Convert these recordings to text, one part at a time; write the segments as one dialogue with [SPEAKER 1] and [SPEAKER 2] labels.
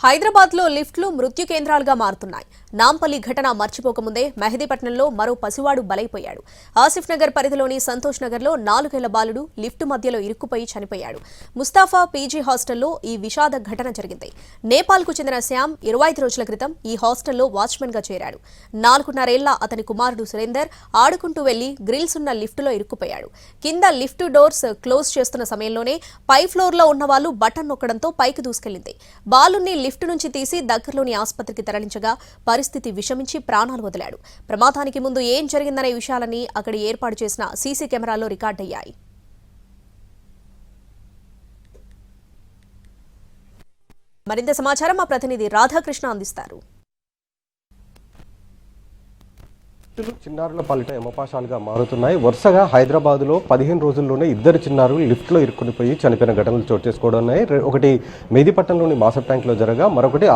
[SPEAKER 1] హైదరాబాద్లో లిఫ్ట్లు మృత్యు కేంద్రాలుగా మారుతున్నాయి. నాంపల్లి ఘటన మర్చిపోకముందే మెహదీపట్నంలో మరో పసివాడు బలైపోయాడు. ఆసిఫ్ నగర్ పరిధిలోని సంతోష్ నగర్లో 4 ఏళ్ల బాలుడు లిఫ్టు మధ్యలో ఇరుక్కుపోయి చనిపోయాడు. ముస్తాఫా పీజీ హాస్టల్లో ఈ విషాద ఘటన జరిగింది. నేపాల్కు చెందిన శ్యామ్ 25 రోజుల క్రితం ఈ హాస్టల్లో వాచ్మెన్గా చేరాడు. 4.5 ఏళ్ల అతని కుమారుడు సురేందర్ ఆడుకుంటూ వెళ్లి గ్రిల్స్ ఉన్న లిఫ్టులో ఇరుక్కుపోయాడు. కింద లిఫ్ట్ డోర్స్ క్లోజ్ చేస్తున్న సమయంలోనే పై ఫ్లోర్లో ఉన్న వాళ్ళు బటన్ నొక్కడంతో పైకి దూసుకెళ్లింది. బాలుని లిఫ్ట్ నుంచి తీసి దగ్గరలోని ఆసుపత్రికి తరలించగా పరిస్థితి విషమించి ప్రాణాలు వదిలాడు. ప్రమాదానికి ముందు ఏం జరిగిందనే విషయాలన్నీ అక్కడ ఏర్పాటు చేసిన సీసీ కెమెరాల్లో రికార్డయ్యాయి. మరింత సమాచారం మా ప్రతినిధి రాధాకృష్ణ అందిస్తారు.
[SPEAKER 2] చిన్నారుల పాలిట యమపాశాలుగా మారుతున్నాయి. వరుసగా హైదరాబాద్లో 15 రోజుల్లోనే 2 చిన్నారులు లిఫ్ట్లో ఇరుక్కునిపోయి చనిపోయిన ఘటనలు చోటు చేసుకోవడం ఉన్నాయి. ఒకటి మెహదీపట్నంలోని మాసప్ ట్యాంక్లో జరగా, మరొకటి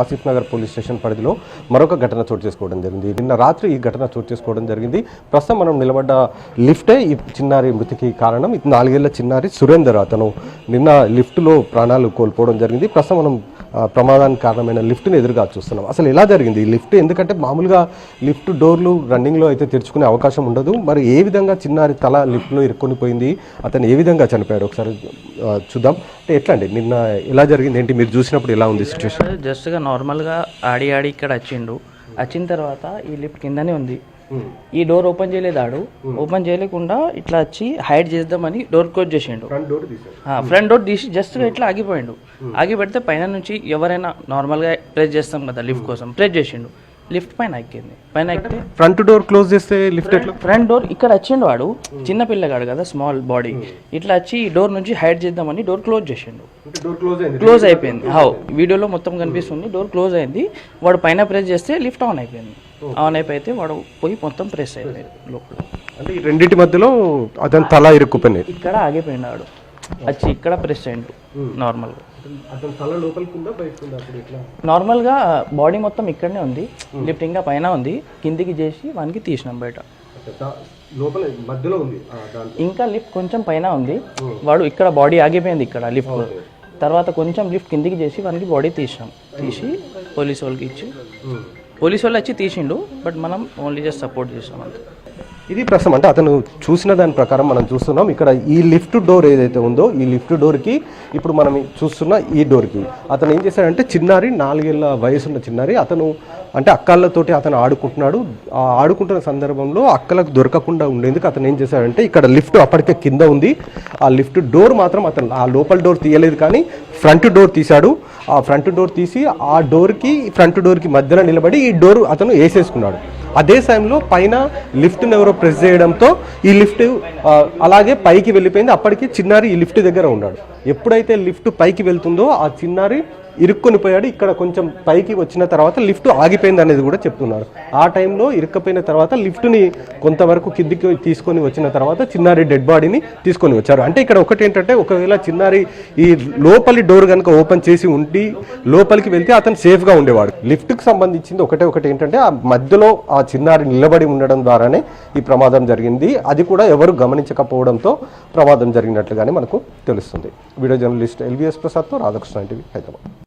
[SPEAKER 2] ఆసిఫ్ నగర్ పోలీస్ స్టేషన్ పరిధిలో మరొక ఘటన చోటు చేసుకోవడం జరిగింది. నిన్న రాత్రి ఈ ఘటన చోటు చేసుకోవడం జరిగింది. ప్రస్తుతం మనం నిలబడ్డ లిఫ్టే ఈ చిన్నారి మృతికి కారణం. 4 ఏళ్ల చిన్నారి సురేందర్, అతను నిన్న లిఫ్ట్లో ప్రాణాలు కోల్పోవడం జరిగింది. ప్రస్తుతం మనం ప్రమాదానికి కారణమైన లిఫ్ట్ని ఎదురుగా చూస్తున్నాం. అసలు ఎలా జరిగింది ఈ లిఫ్ట్? ఎందుకంటే మామూలుగా లిఫ్ట్ డోర్లు రన్నింగ్లో అయితే తెరుచుకునే అవకాశం ఉండదు. మరి ఏ విధంగా చిన్నారి తల లిఫ్ట్లో ఇరుక్కొని పోయింది, అతను ఏ విధంగా చనిపోయాడు ఒకసారి చూద్దాం. అంటే ఎట్లా అండి నిన్న ఎలా జరిగింది, ఏంటి మీరు చూసినప్పుడు ఎలా ఉంది సిచ్యువేషన్?
[SPEAKER 3] జస్ట్గా నార్మల్గా ఆడి ఇక్కడ వచ్చిన తర్వాత ఈ లిఫ్ట్ కిందనే ఉంది. ఈ డోర్ ఓపెన్ చేయలేదు, ఓపెన్ చేయలేకుండా ఇట్లా వచ్చి హైడ్ చేద్దామని డోర్ క్లోజ్ చేసిండు. ఫ్రంట్ డోర్ తీసి జస్ట్ ఇట్లా ఆగిపోయిండు. ఆగిపెడితే పైన నుంచి ఎవరైనా నార్మల్గా ప్రెస్ చేస్తాం కదా లిఫ్ట్ కోసం, ప్రెస్ చేసిండు. లిఫ్ట్ పైన ఎక్కింది. పైన ఎక్కితే
[SPEAKER 2] ఫ్రంట్ డోర్ క్లోజ్ చేస్తే లిఫ్ట్ ఎట్లా?
[SPEAKER 3] ఫ్రంట్ డోర్ ఇక్కడ వచ్చిండు, వాడు చిన్న పిల్లగాడు కదా, స్మాల్ బాడీ, ఇట్లా వచ్చి ఈ డోర్ నుంచి హైడ్ చేద్దామని డోర్ క్లోజ్ చేసిండు. క్లోజ్ అయిపోయింది. వీడియోలో మొత్తం కనిపిస్తుంది. డోర్ క్లోజ్ అయింది. వాడు పైన ప్రెస్ చేస్తే లిఫ్ట్ ఆన్ అయిపోయింది. ఆన్ అయిపోతే వాడు పోయి మొత్తం ప్రెస్ అయిపోయింది లోపల.
[SPEAKER 2] అంటే ఈ రెండింటి మధ్యలో అతను తల ఇరుక్కుపోయింది.
[SPEAKER 3] ఇక్కడ ఆగిపోయింది వాడు, వచ్చి ఇక్కడ ప్రెస్ అయ్యిండు. నార్మల్గా నార్మల్గా బాడీ మొత్తం ఇక్కడనే ఉంది, లిఫ్ట్ ఇంకా పైన ఉంది. కిందికి చేసి వానికి తీసినాం బయట. ఇంకా లిఫ్ట్ కొంచెం పైన ఉంది. వాడు ఇక్కడ బాడీ ఆగిపోయింది ఇక్కడ లిఫ్ట్. తర్వాత కొంచెం లిఫ్ట్ కిందికి చేసి వానికి బాడీ తీసినాం. తీసి పోలీసు వాళ్ళకి ఇచ్చి పోలీసు వాళ్ళు వచ్చి తీసిండు. బట్ మనం ఓన్లీ జస్ట్ సపోర్ట్ చేసాం అంతే.
[SPEAKER 2] ఇది ప్రస్తుతం అంటే అతను చూసిన దాని ప్రకారం మనం చూస్తున్నాం. ఇక్కడ ఈ లిఫ్ట్ డోర్ ఏదైతే ఉందో, ఈ లిఫ్ట్ డోర్కి ఇప్పుడు మనం చూస్తున్న ఈ డోర్కి అతను ఏం చేశాడంటే, చిన్నారి 4 ఏళ్ల వయసున్న చిన్నారి, అతను అంటే అక్కలతోటి అతను ఆడుకుంటున్నాడు. ఆ ఆడుకుంటున్న సందర్భంలో అక్కలకు దొరకకుండా ఉండేందుకు అతను ఏం చేశాడంటే, ఇక్కడ లిఫ్ట్ అప్పటికే కింద ఉంది. ఆ లిఫ్ట్ డోర్ మాత్రం అతను ఆ లోపల డోర్ తీయలేదు, కానీ ఫ్రంట్ డోర్ తీశాడు. ఆ ఫ్రంట్ డోర్ తీసి ఆ డోర్కి ఫ్రంట్ డోర్కి మధ్యలో నిలబడి ఈ డోర్ అతను వేసేసుకున్నాడు. అదే సమయంలో పైన లిఫ్ట్ని ఎవరో ప్రెస్ చేయడంతో ఈ లిఫ్ట్ అలాగే పైకి వెళ్ళిపోయింది. అప్పటికి చిన్నారి ఈ లిఫ్ట్ దగ్గర ఉన్నాడు. ఎప్పుడైతే లిఫ్ట్ పైకి వెళ్తుందో ఆ చిన్నారి ఇరుక్కొని పోయాడు. ఇక్కడ కొంచెం పైకి వచ్చిన తర్వాత లిఫ్ట్ ఆగిపోయింది అనేది కూడా చెప్తున్నారు. ఆ టైంలో ఇరుక్కపోయిన తర్వాత లిఫ్ట్ని కొంతవరకు కిందికి తీసుకొని వచ్చిన తర్వాత చిన్నారి డెడ్ బాడీని తీసుకొని వచ్చారు. అంటే ఇక్కడ ఒకటి ఏంటంటే, ఒకవేళ చిన్నారి ఈ లోపలి డోర్ కనుక ఓపెన్ చేసి ఉండి లోపలికి వెళ్తే అతను సేఫ్గా ఉండేవాడు. లిఫ్ట్కి సంబంధించింది ఒకటి ఏంటంటే, ఆ మధ్యలో ఆ చిన్నారి నిలబడి ఉండడం ద్వారానే ఈ ప్రమాదం జరిగింది. అది కూడా ఎవరు గమనించకపోవడంతో ప్రమాదం జరిగినట్లుగానే మనకు తెలుస్తుంది. వీడియో జర్నలిస్ట్ ఎల్వీఎస్ ప్రసాద్తో రాధాకృష్ణ టీవీ, హైదరాబాద్.